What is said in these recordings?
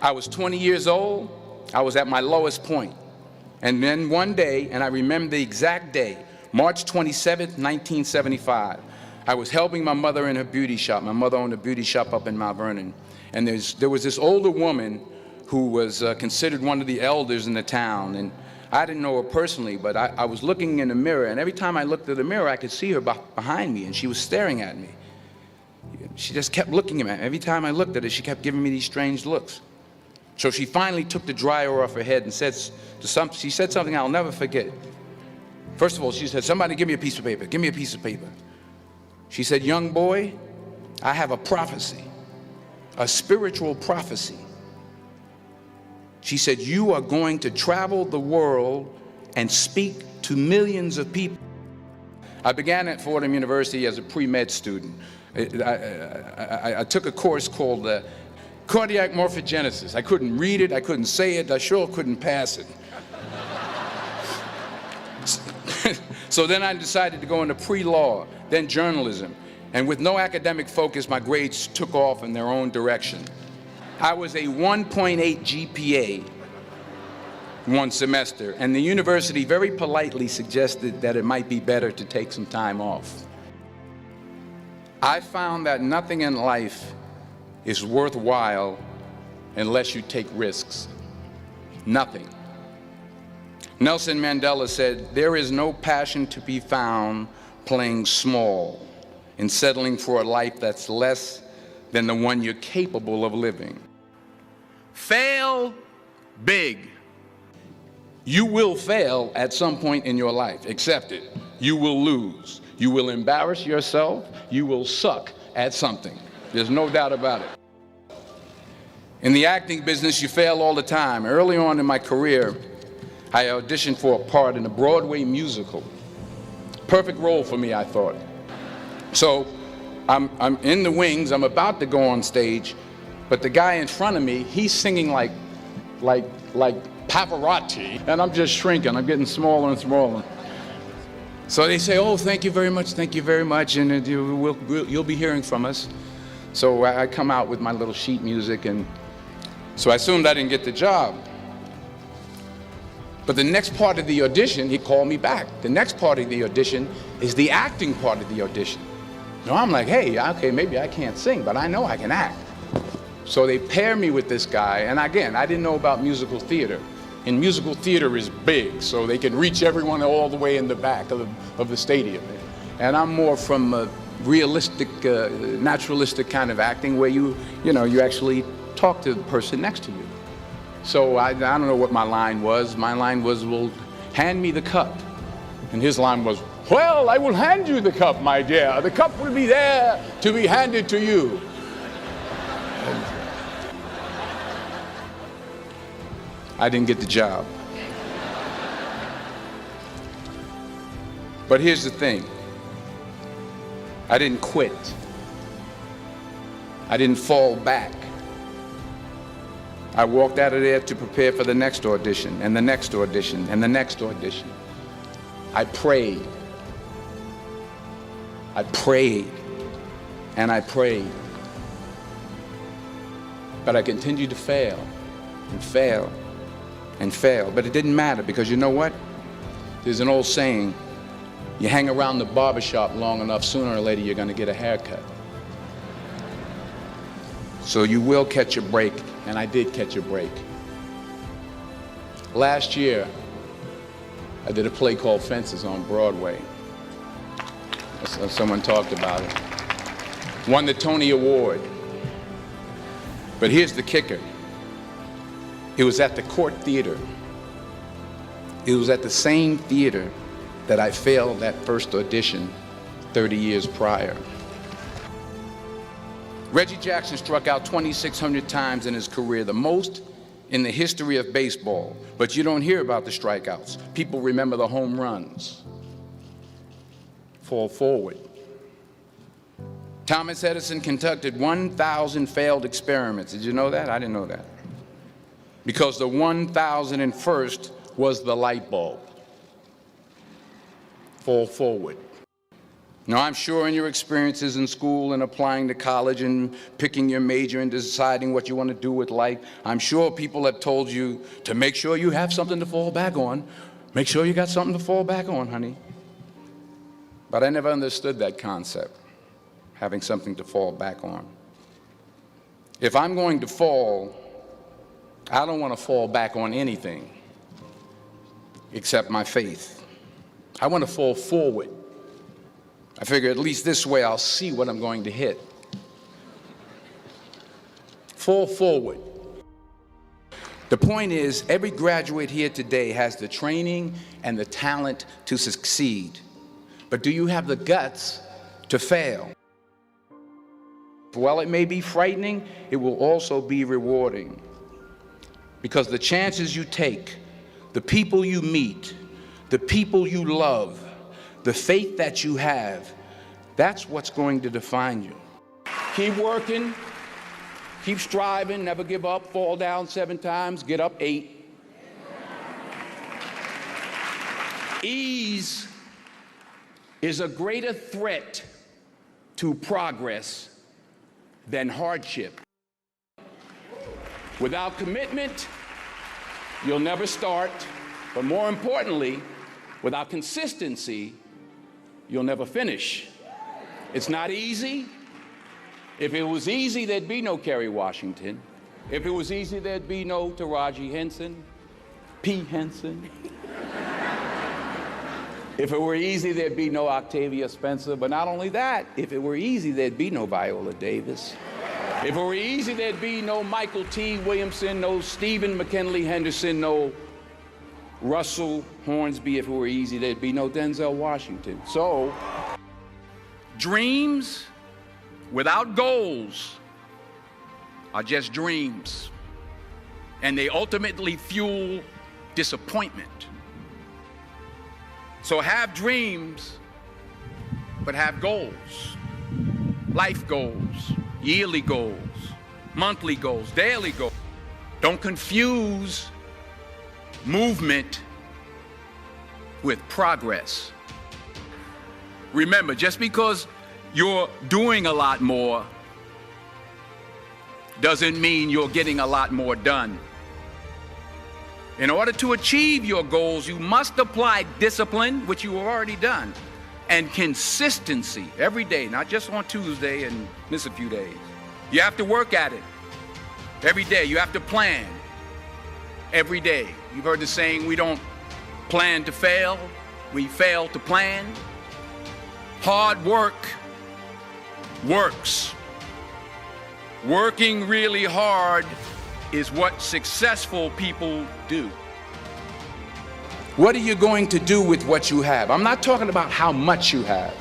I was 20 years old. I was at my lowest point. And then one day, and I remember the exact day, March 27th, 1975, I was helping my mother in her beauty shop. My mother owned a beauty shop up in Mount Vernon. And there was this older woman who was considered one of the elders in the town. And I didn't know her personally, but I was looking in the mirror, and every time I looked at the mirror, I could see her behind me, and she was staring at me. She just kept looking at me. Every time I looked at her, she kept giving me these strange looks. So she finally took the dryer off her head and she said something I'll never forget. First of all, she said, "Somebody give me a piece of paper. Give me a piece of paper." She said, "Young boy, I have a prophecy, a spiritual prophecy." She said, "You are going to travel the world and speak to millions of people." I began at Fordham University as a pre-med student. I took a course called cardiac morphogenesis. I couldn't read it, I couldn't say it, I sure couldn't pass it. So then I decided to go into pre-law, then journalism. And with no academic focus, my grades took off in their own direction. I was a 1.8 GPA one semester, and the university very politely suggested that it might be better to take some time off. I found that nothing in life is worthwhile unless you take risks. Nothing. Nelson Mandela said, "There is no passion to be found playing small and settling for a life that's less than the one you're capable of living." Fail big. You will fail at some point in your life. Accept it. You will lose. You will embarrass yourself. You will suck at something. There's no doubt about it. In the acting business, you fail all the time. Early on in my career, I auditioned for a part in a Broadway musical. Perfect role for me, I thought. So I'm in the wings, I'm about to go on stage, but the guy in front of me, he's singing like Pavarotti, and I'm just shrinking, I'm getting smaller and smaller. So they say, "Oh, thank you very much, and you'll be hearing from us." So I come out with my little sheet music, and so I assumed I didn't get the job. But the next part of the audition, he called me back. The next part of the audition is the acting part of the audition. Now I'm like, hey, okay, maybe I can't sing, but I know I can act. So they pair me with this guy, and again, I didn't know about musical theater. And musical theater is big, so they can reach everyone all the way in the back of the stadium. And I'm more from a realistic, naturalistic kind of acting where you actually talk to the person next to you. So I don't know what my line was. My line was, "Well, hand me the cup." And his line was, "Well, I will hand you the cup, my dear. The cup will be there to be handed to you." I didn't get the job. But here's the thing. I didn't quit. I didn't fall back. I walked out of there to prepare for the next audition, and the next audition, and the next audition. I prayed. I prayed, and I prayed. But I continued to fail, and fail, and fail. But it didn't matter, because you know what? There's an old saying, you hang around the barbershop long enough, sooner or later you're going to get a haircut. So you will catch a break, and I did catch a break. Last year, I did a play called Fences on Broadway. Someone talked about it. Won the Tony Award. But here's the kicker. It was at the Court Theater. It was at the same theater that I failed that first audition 30 years prior. Reggie Jackson struck out 2,600 times in his career, the most in the history of baseball. But you don't hear about the strikeouts. People remember the home runs. Fall forward. Thomas Edison conducted 1,000 failed experiments. Did you know that? I didn't know that. Because the 1,001st was the light bulb. Fall forward. Now, I'm sure in your experiences in school and applying to college and picking your major and deciding what you want to do with life, I'm sure people have told you to make sure you have something to fall back on. Make sure you got something to fall back on, honey. But I never understood that concept, having something to fall back on. If I'm going to fall, I don't want to fall back on anything except my faith. I want to fall forward. I figure at least this way I'll see what I'm going to hit. Fall forward. The point is, every graduate here today has the training and the talent to succeed. But do you have the guts to fail? While it may be frightening, it will also be rewarding. Because the chances you take, the people you meet, the people you love, the faith that you have, that's what's going to define you. Keep working, keep striving, never give up, fall down 7 times, get up 8. Ease is a greater threat to progress than hardship. Without commitment, you'll never start, but more importantly, without consistency, you'll never finish. It's not easy. If it was easy, there'd be no Kerry Washington. If it was easy, there'd be no Taraji Henson, P. Henson. If it were easy, there'd be no Octavia Spencer. But not only that, if it were easy, there'd be no Viola Davis. If it were easy, there'd be no Michael T. Williamson, no Stephen McKinley Henderson, no Russell Hornsby. If it were easy, there'd be no Denzel Washington. So, dreams without goals are just dreams, and they ultimately fuel disappointment. So have dreams, but have goals. Life goals, yearly goals, monthly goals, daily goals. Don't confuse movement with progress. Remember, just because you're doing a lot more doesn't mean you're getting a lot more done. In order to achieve your goals, you must apply discipline, which you have already done, and consistency every day, not just on Tuesday and miss a few days. You have to work at it every day. You have to plan every day. You've heard the saying, we don't plan to fail, we fail to plan. Hard work works. Working really hard is what successful people do. What are you going to do with what you have? I'm not talking about how much you have.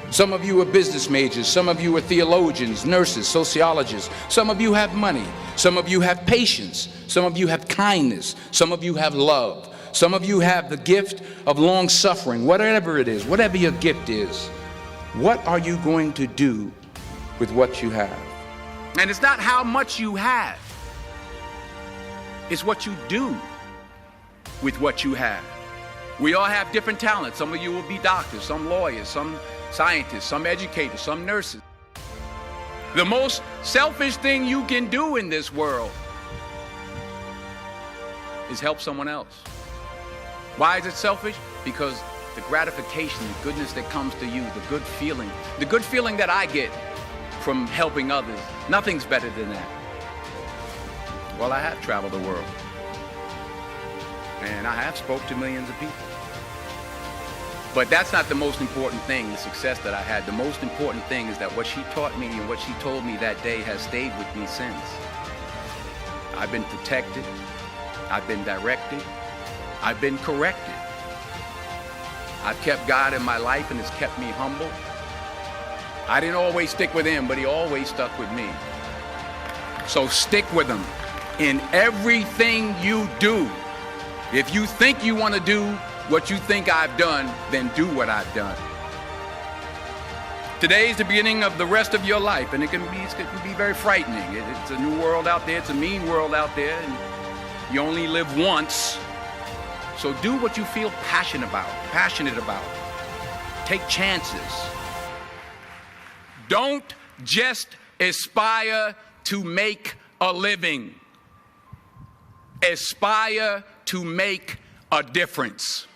Some of you are business majors, some of you are theologians, nurses, sociologists, some of you have money, some of you have patience, some of you have kindness, some of you have love, some of you have the gift of long suffering, whatever it is, whatever your gift is. What are you going to do with what you have? And it's not how much you have. It's what you do with what you have. We all have different talents. Some of you will be doctors, some lawyers, some scientists, some educators, some nurses. The most selfish thing you can do in this world is help someone else. Why is it selfish? Because the gratification, the goodness that comes to you, the good feeling that I get from helping others, nothing's better than that. Well, I have traveled the world, and I have spoke to millions of people. But that's not the most important thing, the success that I had. The most important thing is that what she taught me and what she told me that day has stayed with me since. I've been protected, I've been directed, I've been corrected. I've kept God in my life, and it's kept me humble. I didn't always stick with him, but he always stuck with me. So stick with him in everything you do. If you think you want to do what you think I've done, then do what I've done. Today is the beginning of the rest of your life, and it can be very frightening. It's a new world out there. It's a mean world out there, and you only live once. So do what you feel passionate about. Take chances. Don't just aspire to make a living. Aspire to make a difference.